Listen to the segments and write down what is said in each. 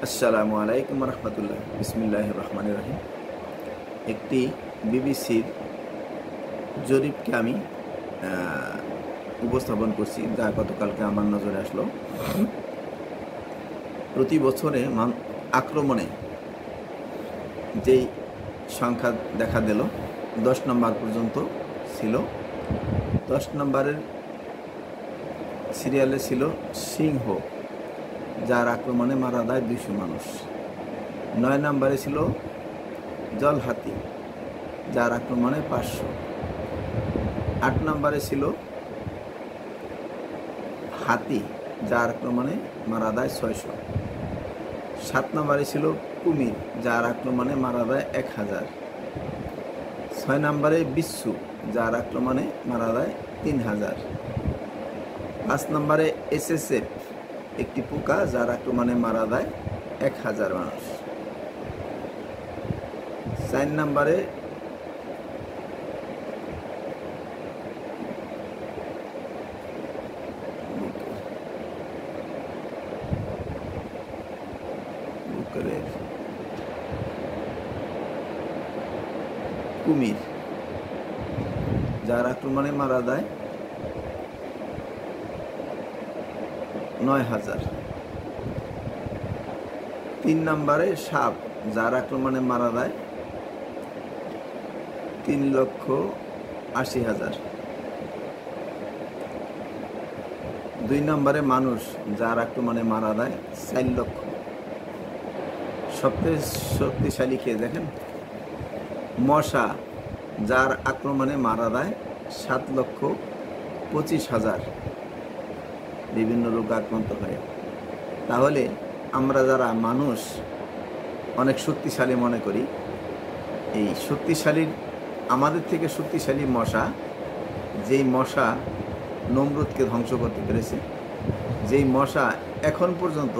আসসালামু আলাইকুম রহমতুল্লাহ। বিসমিল্লাহির রহমানির রহিম। একটি বিবিসির জরিপকে আমি উপস্থাপন করছি, যা গতকালকে আমার নজরে আসলো। প্রতি বছরে আক্রমণে যেই সংখ্যা দেখা দিল 10 নম্বর পর্যন্ত ছিল। 10 নম্বরের সিরিয়ালে ছিল সিংহ, যার আক্রমণে মারা যায় 200 মানুষ। 9 নম্বরে ছিল জলহাতি, যার আক্রমণে 500। 8 নম্বরে ছিল হাতি, যার আক্রমণে মারা যায় 600। 7 নম্বরে ছিল কুমির, যার আক্রমণে মারা যায় 1000। 6 নম্বরে বিচ্ছু, যার আক্রমণে মারা যায় 3000। 5 নম্বরে এসএসএফ, একটি পোকা, যার আক্রমণে মারা যায় 1000 মানুষ। 4 নম্বরে কুমির, যার আক্রমণে মারা যায় 9000। 3 নম্বরে সাপ, যার আক্রমণে মারা যায় 3,80,000। 2 নম্বরে মানুষ, যার আক্রমণে মারা যায় 4 লক্ষ। সবচেয়ে শক্তিশালী কে দেখেন? মশা, যার আক্রমণে মারা যায় 7,25,000 বিভিন্ন রোগ আক্রান্ত হয়ে। তাহলে আমরা যারা মানুষ অনেক শক্তিশালী মনে করি, এই শক্তিশালীর আমাদের থেকে শক্তিশালী মশা, যেই মশা নমরুদকে ধ্বংস করতে পেরেছে, যেই মশা এখন পর্যন্ত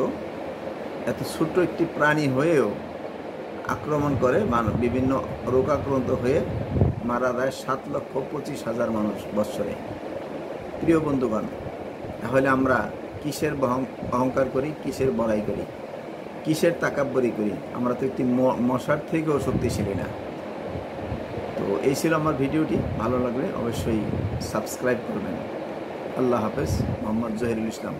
এত ছোট্ট একটি প্রাণী হয়েও আক্রমণ করে বিভিন্ন রোগাক্রান্ত হয়ে মারা যায় 7,25,000 মানুষ বৎসরে। প্রিয় বন্ধুগণ, তাহলে আমরা কিসের অহংকার করি, কিসের বড়াই করি, কিসের তাকাব্বরি করি? আমরা তো একটি মশার থেকেও শক্তিশালী না। তো এই ছিল আমার ভিডিওটি। ভালো লাগলে অবশ্যই সাবস্ক্রাইব করবেন। আল্লাহ হাফেজ। মোহাম্মদ জহিরুল ইসলাম।